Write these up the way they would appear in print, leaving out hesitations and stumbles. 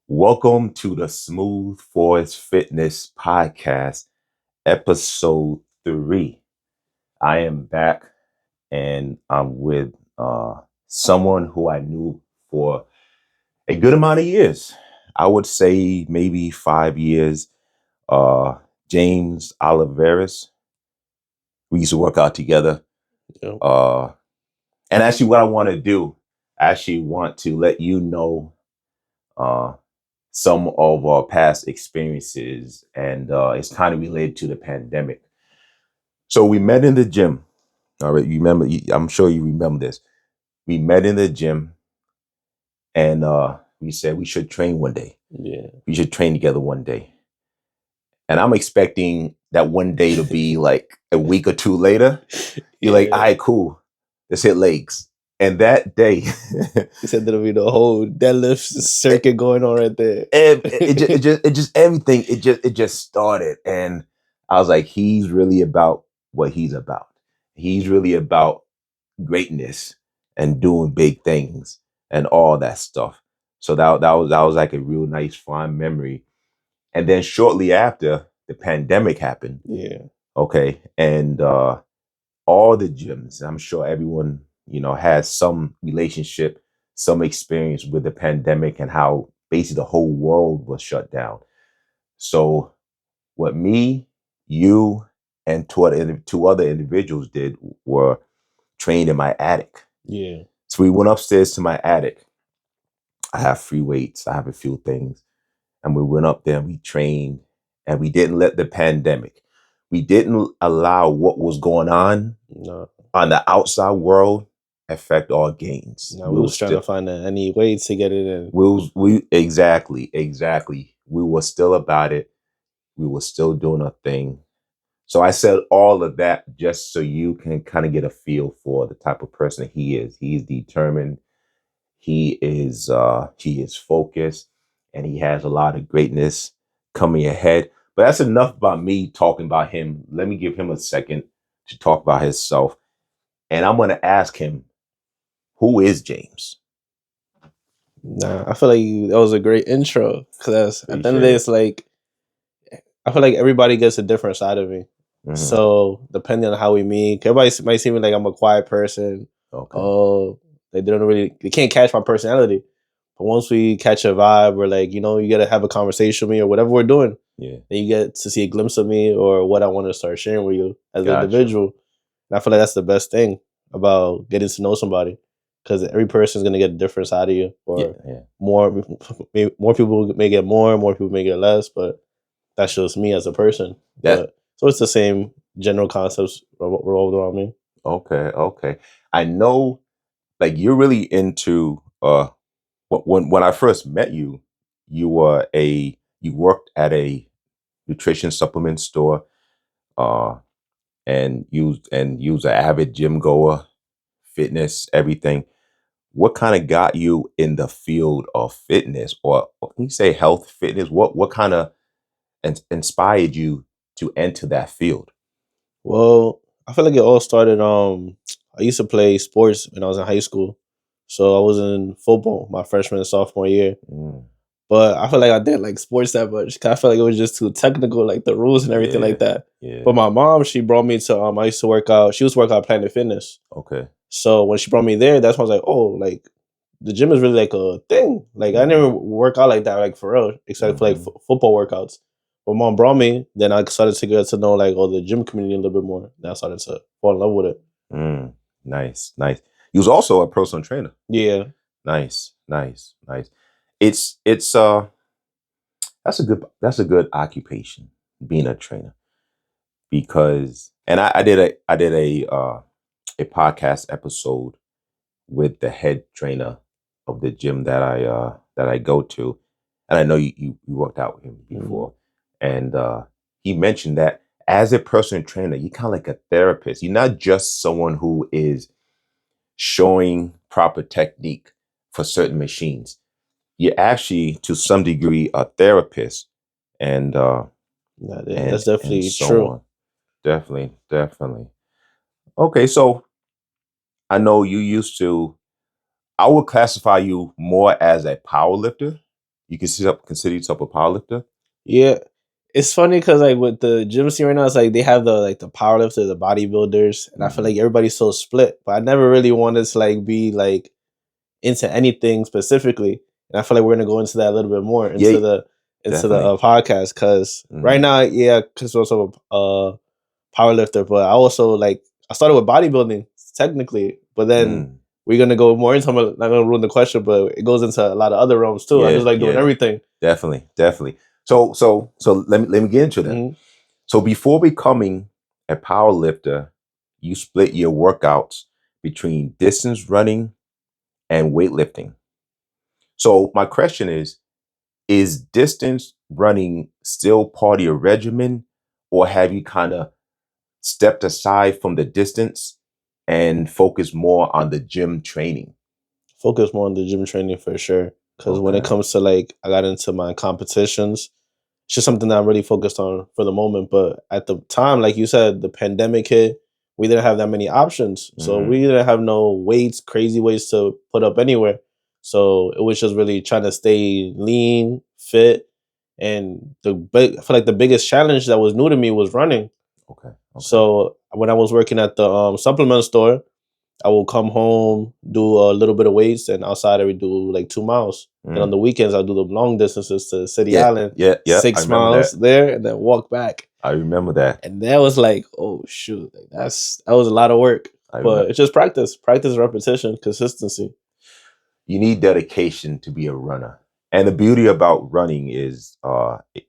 Welcome to the Smooth Forest Fitness Podcast, episode 3. I am back and I'm with someone who I knew for a good amount of years. I would say maybe 5 years. Uh, James Olivares. We used to work out together. Yeah. And actually, what I want to do, I actually want to let you know uh, some of our past experiences, and it's kind of related to the pandemic. So we met in the gym. All right, you remember? I'm sure you remember this. We met in the gym, and we said we should train one day. Yeah. We should train together one day. And I'm expecting that one day to be like a week or two later. You're like, all right, cool. Let's hit legs. And that day, He said there'll be the whole deadlift circuit going on right there. it just everything. It just started, and I was like, he's really about what he's about. He's really about greatness and doing big things and all that stuff. So that was like a real nice fond memory. And then shortly after, the pandemic happened. Yeah. Okay, and all the gyms, I'm sure everyone has some relationship, some experience with the pandemic and how basically the whole world was shut down. So what me, you, and two other individuals did were trained in my attic. Yeah. So we went upstairs to my attic. I have free weights. I have a few things. And we went up there and we trained, and we didn't let the pandemic, we didn't allow what was going on No. the outside world affect our gains. No, we was trying to find any way to get it in. We exactly. We were still about it. We were still doing our thing. So I said all of that just so you can kind of get a feel for the type of person he is. He's determined. He is focused, and he has a lot of greatness coming ahead. But that's enough about me talking about him. Let me give him a second to talk about himself. And I'm going to ask him, who is James? Nah, I feel like that was a great intro because at the end of the day, Appreciate it's like I feel like everybody gets a different side of me. Mhm. So depending on how we meet, everybody might see me like I'm a quiet person. Okay. Oh, they can't catch my personality. But once we catch a vibe, or like, you gotta have a conversation with me or whatever we're doing, Yeah. then you get to see a glimpse of me or what I want to start sharing with you as an Gotcha. individual. And I feel like that's the best thing about getting to know somebody, because every person is gonna get a different side of you, or Yeah. more people may get more people may get less, but that's just me as a person. But so it's the same general concepts revolved around me. Okay. I know, like, you're really into when I first met you, you worked at a nutrition supplement store, uh and you was an avid gym goer, fitness, everything. What kind of got you in the field of fitness, or can you say health fitness? What kind of inspired you to enter that field? Well, I feel like it all started. I used to play sports when I was in high school, so I was in football my freshman and sophomore year. Mm, But I feel like I didn't like sports that much. 'Cause I felt like it was just too technical, like the rules and everything yeah, like that. yeah. But my mom, she brought me to. I used to work out. She was working out Planet Fitness. Okay. So when she brought me there, that's when I was like, oh, like the gym is really like a thing. Like I never work out like that, like for real, except for like football workouts. But mom brought me, then I started to get to know like the gym community a little bit more. Then I started to fall in love with it. Nice. You was also a personal trainer. Yeah. Nice. It's that's a good occupation, being a trainer, because and I did a podcast episode with the head trainer of the gym that I go to, and I know you worked out with him before, and he mentioned that as a personal trainer, you're kind of like a therapist. You're not just someone who is showing proper technique for certain machines. You're actually, to some degree, a therapist, and That's definitely so true. on. Definitely. Okay, so I know you used to. I would classify you more as a power lifter. You consider yourself a powerlifter? Yeah. It's funny because like with the gym scene right now, it's like they have the powerlifters, the bodybuilders, and I feel like everybody's so split. But I never really wanted to like be like into anything specifically, and I feel like we're gonna go into that a little bit more Yeah, into the definitely. podcast because right now, yeah, because also power lifter, but I also like I started with bodybuilding technically, but then we're gonna go more into. I'm not gonna ruin the question, but it goes into a lot of other realms too. I Yeah, just like doing yeah, everything. definitely. So let me get into that. Mhm. So before becoming a power lifter, you split your workouts between distance running and weightlifting. So my question is distance running still part of your regimen, or have you kind of stepped aside from the distance and focused more on the gym training? Focus more on the gym training for sure. Because when it Okay. comes to like, I got into my competitions. It's just something that I'm really focused on for the moment. But at the time, like you said, the pandemic hit. We didn't have that many options, so we Mm-hmm. didn't have no weights, crazy weights to put up anywhere. So it was just really trying to stay lean, fit, and I feel like the biggest challenge that was new to me was running. Okay. Okay. So when I was working at the supplement store, I will come home, do a little bit of weights, and outside I would do like 2 miles. Then on Mm. the weekends, I'll do the long distances to City Yeah. Island, Yeah. I six remember miles that. there, and then walk back. I remember that. And that was like, oh shoot, like that was a lot of work. I But remember. it's just practice, repetition, consistency. You need dedication to be a runner. And the beauty about running is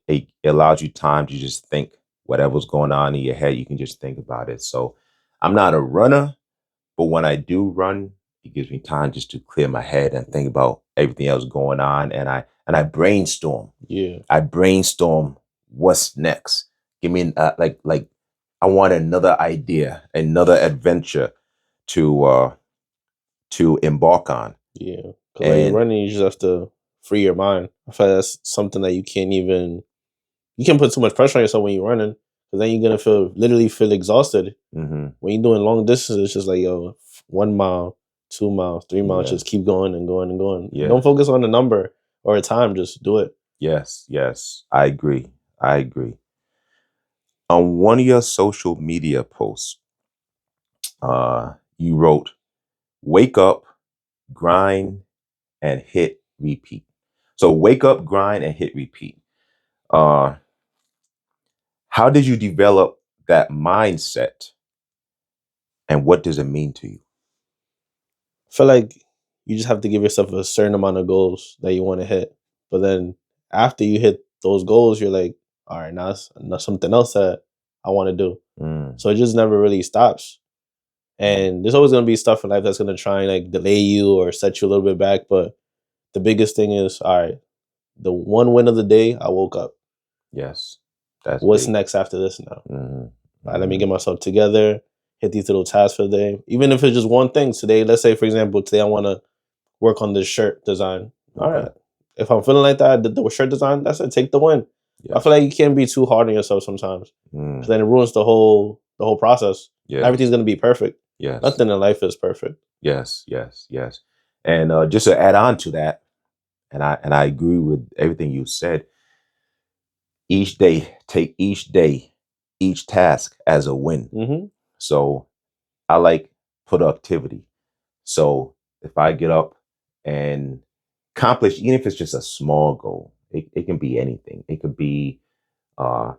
it allows you time to just think whatever's going on in your head. You can just think about it. So I'm not a runner, but when I do run, it gives me time just to clear my head and think about everything else going on. And I brainstorm. Yeah, I brainstorm what's next. Give me like I want another idea, another adventure to embark on. yeah. Because like And running, you just have to free your mind. I feel like that's something that you can't put too much pressure on yourself when you're running, because then you're gonna literally feel exhausted. mhm, When you're doing long distance, it's just like, yo, 1 mile, 2 miles, 3 miles, yeah, just keep going and going and going. And yeah, don't focus on the number or a time, just do it. yes, I agree. I agree. On one of your social media posts, you wrote, "Wake up, grind, and hit repeat." So wake up, grind, and hit repeat. Uh, how did you develop that mindset, and what does it mean to you? I feel like you just have to give yourself a certain amount of goals that you want to hit. But then after you hit those goals, you're like, all right, now something else that I want to do. Mm, So it just never really stops. mm, And there's always gonna be stuff in life that's gonna try and like delay you or set you a little bit back. But the biggest thing is, all right, the one win of the day, I woke up. yes, that's What's big. next after this now? Mhm, All right, let me mhm, get myself together, hit these little tasks for the day. Even if it's just one thing today, let's say, for example, today I want to work on this shirt design. All okay. right. If I'm feeling like that, the shirt design, that's it. Take the win. I feel Yes. like you can't be too hard on yourself sometimes, because Mm, then it ruins the whole process. Everything's yes. gonna be perfect. Yes. Nothing in life is perfect. Yes. And just to add on to that, and I agree with everything you said. Each day, take each day, each task as a win. Hmm. So I like productivity. So if I get up and accomplish, even if it's just a small goal, it can be anything. It could be uh,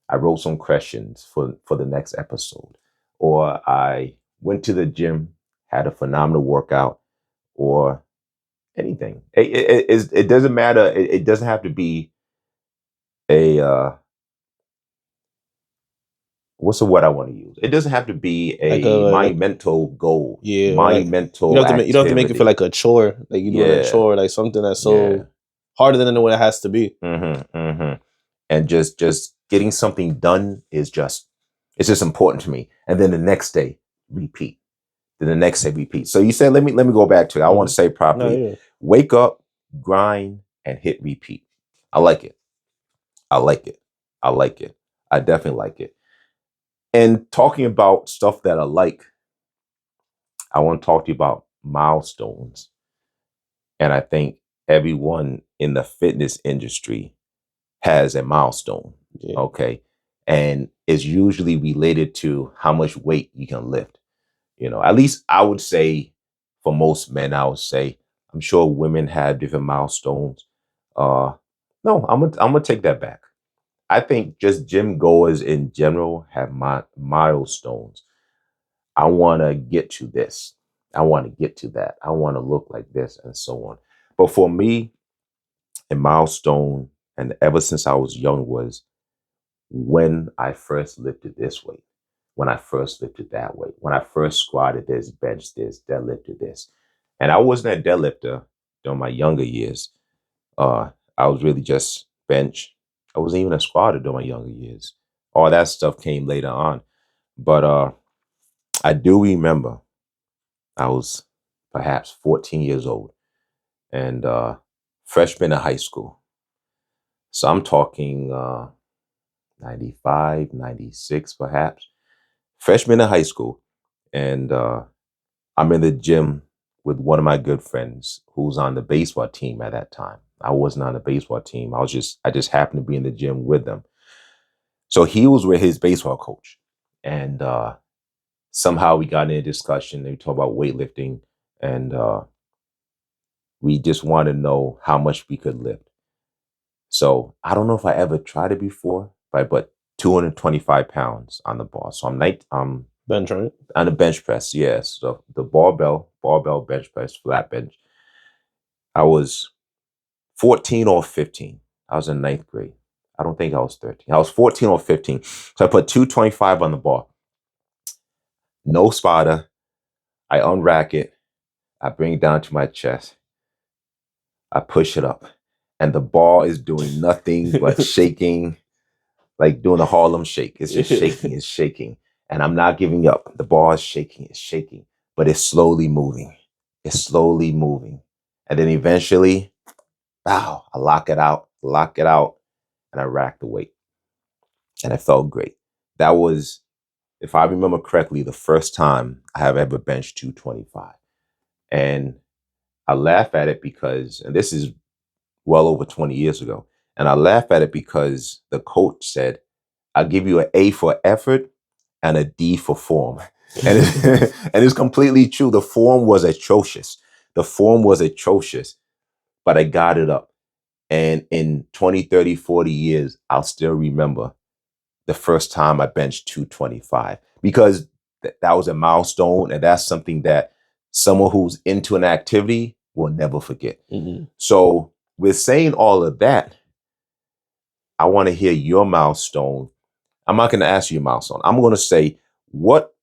I wrote some questions for the next episode, or I went to the gym, had a phenomenal workout, or anything. It doesn't matter. It doesn't have to be a what's the word I want to use? It doesn't have to be Like a monumental goal, yeah, or like monumental you don't have to make it feel activity. like a chore, like you're doing a Yeah, chore, like something that's yeah. so harder than what it has to be. Hmm. And just getting something done is it's just important to me. And then the next day, repeat. Then the next day, repeat. So you said, let me go back to it. I want Hmm. to say No, properly: yeah. wake up, grind, and hit repeat. I like it. I like it. I like it. I definitely like it. And talking about stuff that I like, I want to talk to you about milestones. And I think everyone in the fitness industry has a milestone. Yeah. Okay. And it's usually related to how much weight you can lift. At least I would say for most men, I would say, I'm sure women have different milestones. No, I'm gonna take that back. I think just gym goers in general have milestones. I want to get to this. I want to get to that. I want to look like this and so on. But for me, a milestone, and ever since I was young, was when I first lifted this weight, when I first lifted that weight, when I first squatted this, benched this, deadlifted this. And I wasn't a deadlifter during my younger years. I was really just bench. I wasn't even a squatter during my younger years. All that stuff came later on. But I do remember I was perhaps 14 years old and freshman in high school. So I'm talking 95, 96 perhaps. Freshman in high school. And I'm in the gym with one of my good friends who's on the baseball team at that time. I wasn't on the baseball team. I just happened to be in the gym with them. So he was with his baseball coach. And somehow we got in a discussion and we talked about weightlifting. And we just wanted to know how much we could lift. So I don't know if I ever tried it before, but 225 pounds on the bar. So I'm Bench, right? on the bench press, yes. So the barbell bench press, flat bench. I was 14 or 15. I was in ninth grade. I don't think I was 13. I was 14 or 15. So I put 225 on the bar. No spotter. I unrack it. I bring it down to my chest. I push it up. And the ball is doing nothing but shaking, like doing a Harlem shake. It's just shaking, it's shaking. And I'm not giving up. The ball is shaking, it's shaking. But it's slowly moving. It's slowly moving. And then eventually, wow, I lock it out, and I rack the weight. And it felt great. That was, if I remember correctly, the first time I have ever benched 225. And I laugh at it because, and this is well over 20 years ago, and I laugh at it because the coach said, I'll give you an A for effort and a D for form. And and it's completely true. The form was atrocious. But I got it up. And in 20, 30, 40 years, I'll still remember the first time I benched 225 because that was a milestone. And that's something that someone who's into an activity will never forget. Mm-hmm. So with saying all of that, I want to hear your milestone. I'm not going to ask you a milestone. I'm going to say, what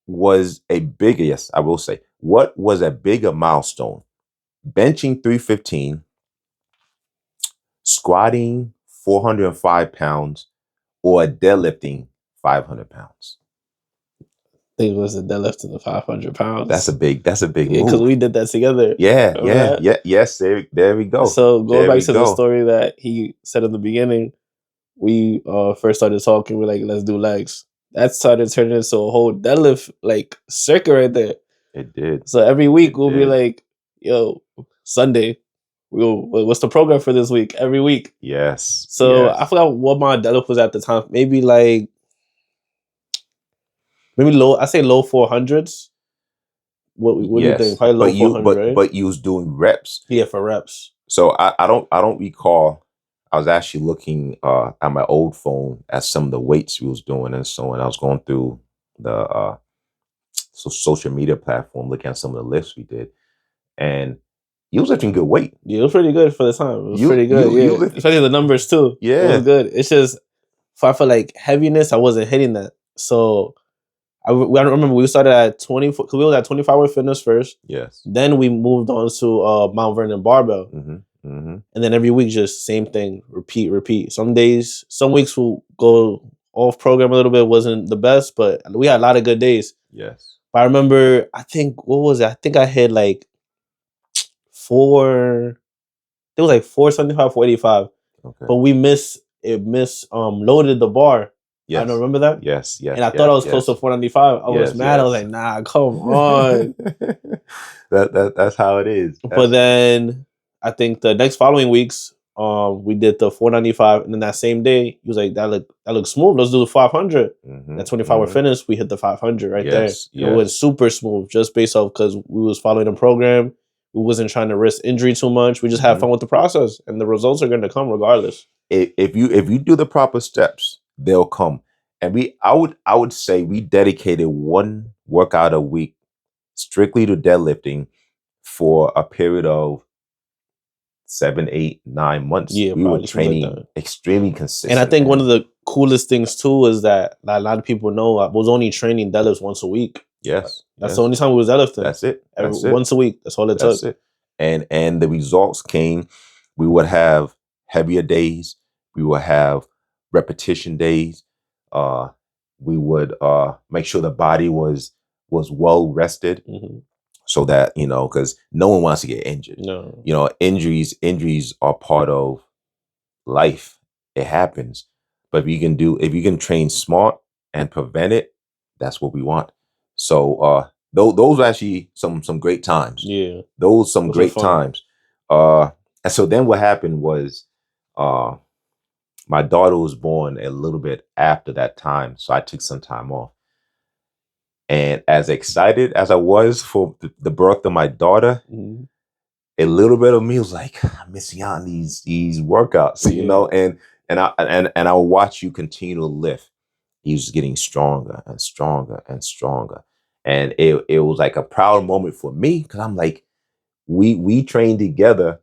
was a bigger, yes, I will say, what was a bigger milestone? Benching 315, squatting 405 pounds, or deadlifting 500 pounds? I think it was the deadlift of the 500 pounds. That's a big move. Because we did that together. Yeah. Yes, there we go. So going back to the story that he said in the beginning, we first started talking, we're like, let's do legs. That started turning into a whole deadlift like circuit right there. It did. So every week we'll be like, yo, Sunday, what's the program for this week? Every week. Yes. So I forgot what my deadlift was at the time. Maybe low 400s. What do you think? Probably low 400, right? But you was doing reps. Yeah, for reps. So I don't recall. I was actually looking at my old phone at some of the weights we was doing and so on. I was going through the social media platform, looking at some of the lifts we did, and you was lifting good weight. Yeah, it was pretty good for the time. It was pretty good. Especially the numbers too. Yeah, it was good. It's just if I felt like heaviness, I wasn't hitting that. So I remember we started at 20 because we was at 24-hour fitness first. Yes. Then we moved on to Mount Vernon barbell. Mm-hmm. Mm-hmm. And then every week, just same thing, repeat. Some weeks will go off program a little bit, wasn't the best, but we had a lot of good days. Yes. But I remember, I think I hit like 475, 485. Okay. But we loaded the bar. Yes. I don't remember that. Yes. And I thought I was close to 495. I was mad. I was like, nah, come on. That's how it is. But then I think the next following weeks, we did the 495, and then that same day, he was like, "That looks smooth. Let's do the 500." That 24-hour finish, we hit the 500 right there. And it went super smooth, just based off because we was following the program. We wasn't trying to risk injury too much. We just had fun with the process, and the results are going to come regardless. If you do the proper steps, they'll come. And I would say we dedicated one workout a week strictly to deadlifting for a period of 7, 8, 9 months. Yeah, we were probably something like training that. extremely consistent. And I think one of the coolest things too is that a lot of people know I was only training deadlifts once a week. Yes. That's the only time we was deadlifting. That's it. Once a week. That's all it took. That's it. And the results came. We would have heavier days. We would have repetition days. We would make sure the body was well rested, so that, you know, because no one wants to get injured. No. You know, injuries are part of life. It happens. But if you can train smart and prevent it, that's what we want. So those are actually some great times. Yeah. Those great times. And so then what happened was my daughter was born a little bit after that time. So I took some time off. And as excited as I was for the birth of my daughter, a little bit of me was like, I'm missing out on these workouts, you know, and I will watch you continue to lift. He was getting stronger and stronger and stronger. And it was like a proud moment for me, because I'm like, we trained together.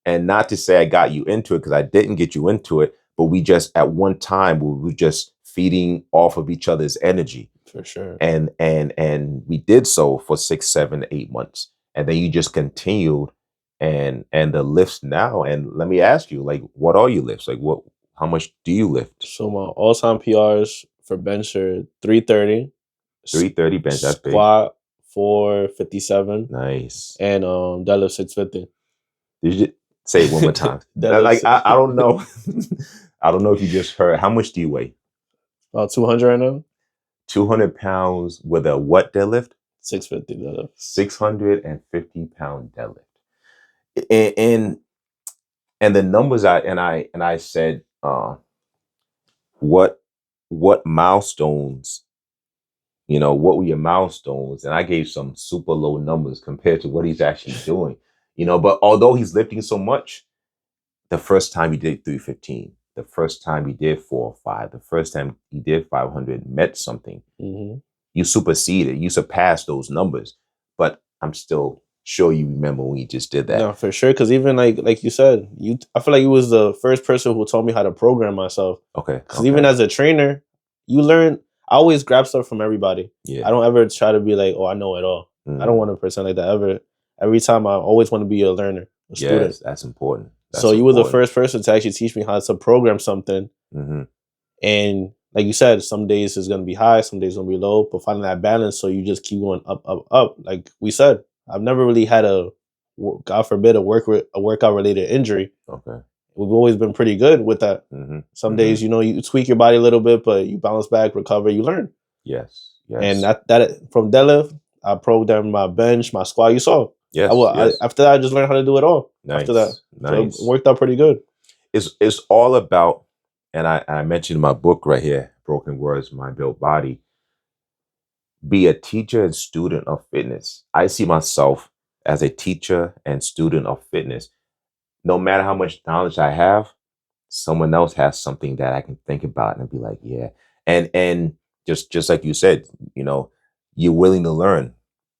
And not to say I got you into it, because I didn't get you into it, but we just at one time we were just feeding off of each other's energy. For sure. And we did so for 6, 7, 8 months. And then you just continued and the lifts now. And let me ask you, like, what are your lifts? Like, how much do you lift? So my all-time PRs for bench are 330. 330 bench, that's big. Squat 457. Nice. And deadlift 650. Did you say it one more time? Like, I don't know. I don't know if you just heard. How much do you weigh? About 200 right now. 200 pounds with a what deadlift? 650 deadlift. 650-pound deadlift. And the numbers I said, what milestones, you know, what were your milestones? And I gave some super low numbers compared to what he's actually doing, you know. But although he's lifting so much, the first time he did 315, the first time he did 405, the first time he did 500 meant something. You superseded, you surpassed those numbers. But I'm still sure you remember when you just did that. No, for sure. Because even like you said, I feel like you was the first person who taught me how to program myself. Okay. Because even as a trainer, you learn. I always grab stuff from everybody. Yeah. I don't ever try to be like, oh, I know it all. I don't want to pretend like that ever. Every time I always want to be a learner, a student. Yes, that's important. So you were the first person to actually teach me how to program something. And like you said, some days it's going to be high, some days it's going to be low, but finding that balance so you just keep going up, up, up. Like we said, I've never really had God forbid, a workout related injury. Okay. We've always been pretty good with that. Some days, you know, you tweak your body a little bit, but you bounce back, recover, you learn. Yes. And that from deadlift, I programmed my bench, my squat. You saw. Yes. After that, I just learned how to do it all. Nice. After that, Nice. So it worked out pretty good. It's all about, and I mentioned in my book right here, Broken Words, My Built Body. Be a teacher and student of fitness. I see myself as a teacher and student of fitness. No matter how much knowledge I have, someone else has something that I can think about and be like, yeah. And just like you said, you know, you're willing to learn.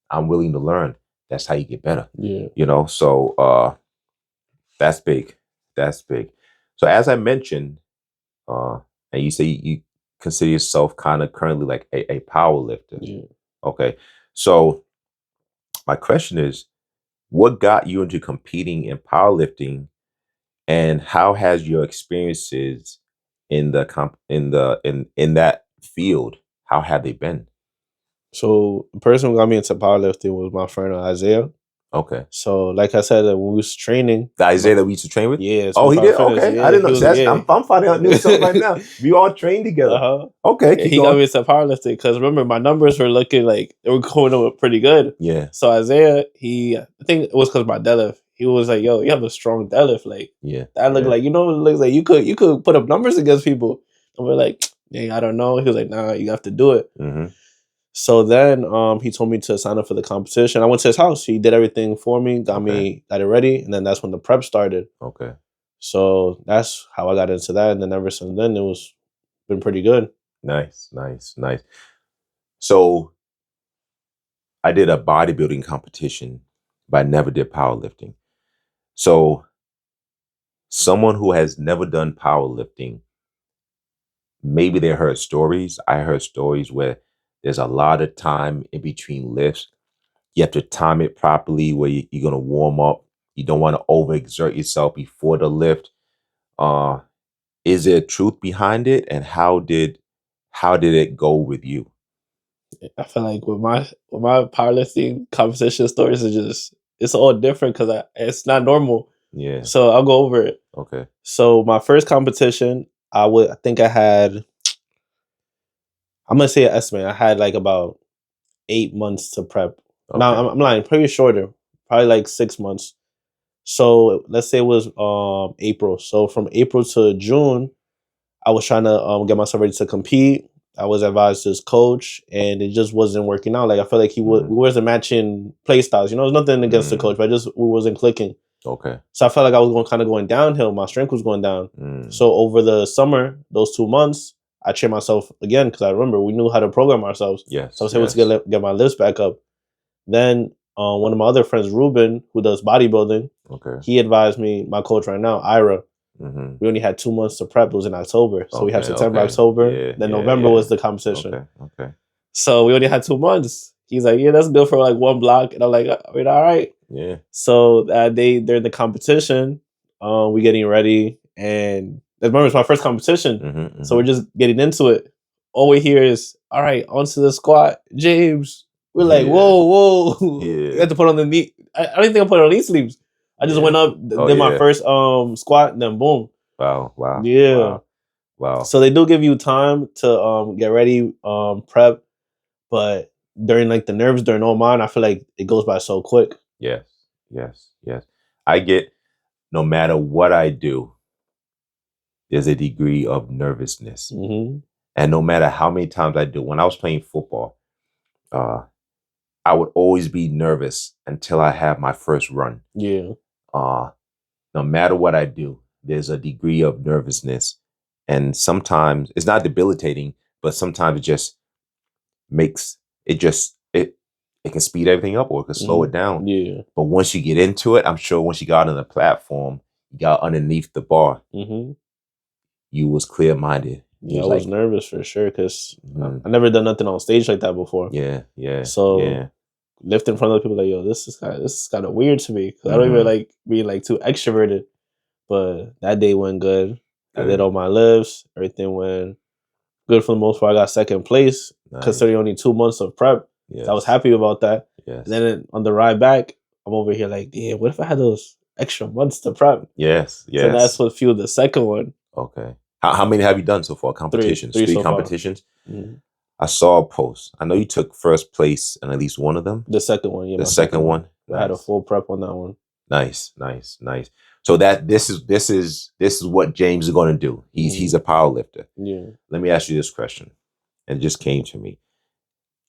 I'm willing to learn. That's how you get better. Yeah. You know, so that's big. That's big. So as I mentioned, and you say you consider yourself kind of currently like a power lifter. Yeah. Okay. So my question is, what got you into competing in powerlifting, and how has your experiences in that field, how have they been? So the person who got me into powerlifting was my friend Isaiah. Okay. So like I said, when we was training, The Isaiah that we used to train with? yeah. Oh, he did? fitness, Okay. yeah, I didn't know. he was- yeah. I'm finding out new stuff right now. We all trained together. Uh-huh. Okay. Yeah, Keep he got going. me into powerlifting because remember my numbers were looking like they were going up pretty good. Yeah. So Isaiah, I think it was because of my deadlift. he was like, "Yo, you have a strong deadlift. Like Yeah. that look yeah. like, it looks like you could put up numbers against people." And we're like, "Dang, I don't know." He was like, "Nah, you have to do it." Mm-hmm. So then he told me to sign up for the competition. I went to his house. He did everything for me, got it ready, and then that's when the prep started. Okay. So that's how I got into that, and then ever since then, it was been pretty good. Nice. So I did a bodybuilding competition, but I never did powerlifting. So someone who has never done powerlifting, maybe they heard stories. I heard stories where there's a lot of time in between lifts. You have to time it properly where you're going to warm up. You don't want to overexert yourself before the lift. Uh, is there truth behind it? And how did it go with you? I feel like with my powerlifting competition stories is just it's all different because it's not normal. Yeah. So I'll go over it. Okay. So my first competition, I think I had, I'm gonna say an estimate. I had like about 8 months to prep. No, Okay. I'm lying. Pretty shorter. Probably like 6 months. So let's say it was April. So from April to June, I was trying to get myself ready to compete. I was advised this coach, and it just wasn't working out. Like I felt like we wasn't matching play styles. There's nothing against the coach, but we wasn't clicking. Okay. So I felt like I was going downhill. My strength was going down. So over the summer, those 2 months, I trained myself again because I remember we knew how to program ourselves. Yes. So I was able to get my lifts back up. Then one of my other friends, Ruben, who does bodybuilding, he advised me, my coach right now, Ira. We only had 2 months to prep. It was in October. So we had September, October. Then November was the competition. Okay. So we only had 2 months. He's like, yeah, that's good for like one block. And I'm like, I mean, all right. Yeah. So that day during the competition, we getting ready. And I remember it's my first competition. So we're just getting into it. All we hear is, all right, onto the squat. James. We're like, whoa. You have to put on the knee. I don't even think I put on knee sleeves. I just went up, did my first squat, and then boom. Wow. Yeah. Wow. So they do give you time to get ready, prep, but during like the nerves during Oman, I feel like it goes by so quick. Yes. I get, no matter what I do, there's a degree of nervousness. And no matter how many times I do, when I was playing football, I would always be nervous until I have my first run. Yeah. No matter what I do, there's a degree of nervousness. And sometimes it's not debilitating, but sometimes it just makes it can speed everything up or it can slow it down. Yeah. But once you get into it, I'm sure once you got on the platform, you got underneath the bar, you was clear-minded. Yeah, I was nervous for sure because I never done nothing on stage like that before. Yeah. So lifting in front of other people, like, yo, this is kind of weird to me because I don't even like being like too extroverted. But that day went good. I did all my lifts. Everything went good for the most part. I got second place considering only 2 months of prep. So I was happy about that. And then on the ride back, I'm over here like, damn, what if I had those extra months to prep? Yes. So that's what fueled the second one. Okay. How many have you done so far? Competitions? Three so competitions? I saw a post. I know you took first place in at least one of them. The second one, yeah. The second one? I had a full prep on that one. Nice. So that this is what James is going to do. He's a power lifter. Yeah. Let me ask you this question. And it just came to me.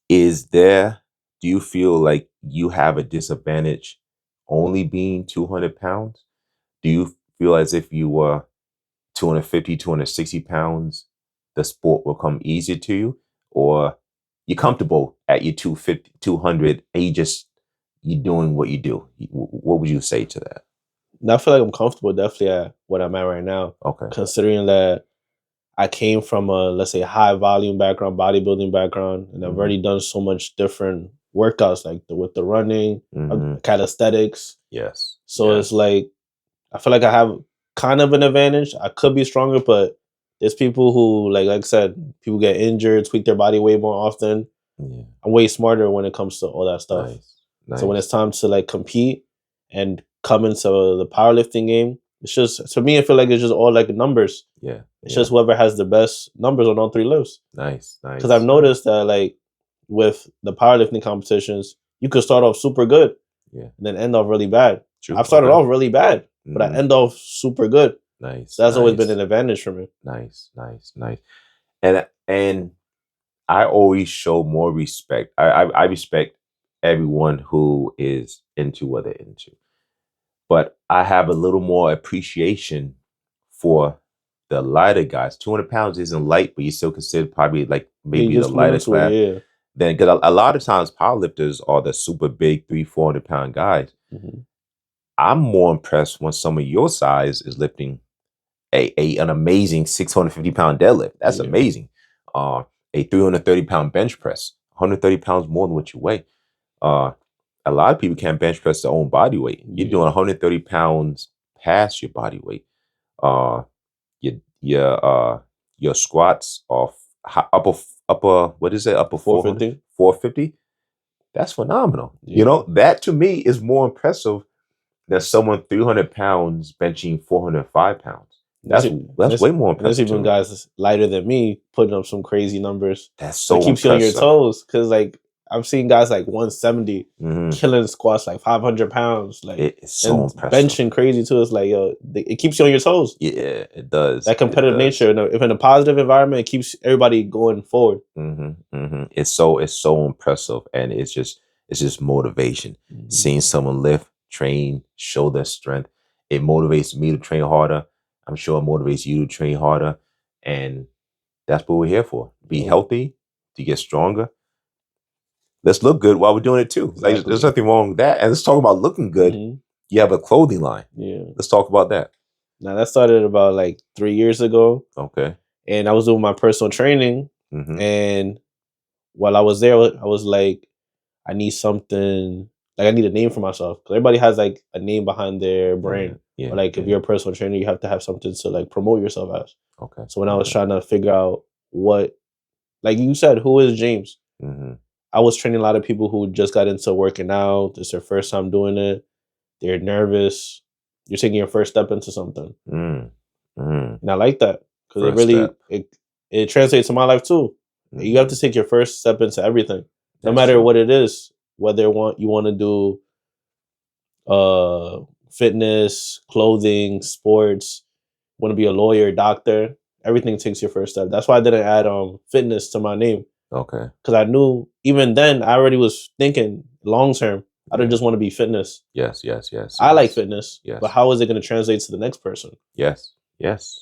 Do you feel like you have a disadvantage only being 200 pounds? Do you feel as if you were 250, 260 pounds, the sport will come easier to you? Or you're comfortable at your 250, 200, and you're doing what you do? What would you say to that? I feel like I'm comfortable definitely at what I'm at right now. Okay. Considering that I came from a, let's say, high volume background, bodybuilding background, and I've already done so much different workouts, like with the running, calisthenics. Yes. So it's like, I feel like I have kind of an advantage. I could be stronger, but there's people who, like I said, people get injured, tweak their body way more often. Yeah. I'm way smarter when it comes to all that stuff. Nice. So when it's time to like compete and come into the powerlifting game, it's just, to me, I feel like it's just all like numbers. Yeah. It's just whoever has the best numbers on all three lifts. Nice. Because I've noticed that like with the powerlifting competitions, you could start off super good. Yeah. and then end off really bad. True. I've started Okay. off really bad, but I Mhm. end off super good. Nice. So that's always been nice. an advantage for me. Nice. And I always show more respect. I respect everyone who is into what they're into, but I have a little more appreciation for the lighter guys. 200 pounds isn't light, but you still consider probably like Yeah, you maybe the just move lighter into class. it, Then, because a lot of times powerlifters are the super big 300-400 pound guys. yeah. Mm-hmm. I'm more impressed when someone your size is lifting an amazing 650-pound deadlift. That's Yeah. amazing. A 330-pound bench press, 130 pounds more than what you weigh. A lot of people can't bench press their own body weight. You're doing 130 pounds past your body weight. Uh, your your your squats are upper what is it, upper 400 450. 450. That's phenomenal. Yeah. That to me is more impressive than someone 300 pounds benching 405 pounds. That's way more And there's impressive to even me. guys that's lighter than me putting up some crazy numbers. That's But it so keeps you on your impressive. toes because, like, I've seen guys like 170 Mhm. killing squats like 500 pounds, like, It is so and impressive. benching crazy too. It's like, it keeps you on your toes. Yeah, it does. That competitive nature, if in a positive environment, it keeps everybody going forward. It's so impressive, and it's just motivation. Mhm. Seeing someone lift, train, show their strength, it motivates me to train harder. I'm sure it motivates you to train harder, and that's what we're here for. Be Yeah. healthy, to get stronger. Let's look good while we're doing it too. Like, there's Exactly. nothing wrong with that. And let's talk about looking good. Mhm. You have a clothing line. Yeah. Let's talk about that. Now that started about like 3 years ago, Okay. and I was doing my personal training, Mm-hmm. and while I was there, I was like, I need something. Like, I need a name for myself because everybody has like a name behind their brand. Yeah. Or like, if you're a personal trainer, you have to have something to like promote yourself as. Okay. So when I was trying to figure out what, like you said, who is James? Mm-hmm. I was training a lot of people who just got into working out. It's their first time doing it. They're nervous. You're taking your first step into something, and I like that because it First really step. it translates to my life too. You have Mhm. to take your first step into everything, no That's matter true. what it is. Whether you want to do fitness, clothing, sports, want to be a lawyer, doctor, everything takes your first step. That's why I didn't add fitness to my name, Okay. because I knew even then I already was thinking long term. I don't Yeah. just want to be fitness. Yes. I like fitness, Yes. but how is it going to translate to the next person? Yes.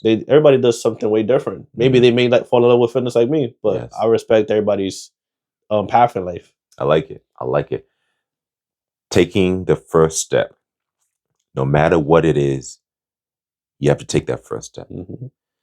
Everybody does something way different. Maybe they may like fall in love with fitness like me, but Yes. I respect everybody's path in life. I like it. Taking the first step, no matter what it is, you have to take that first step. Mm-hmm.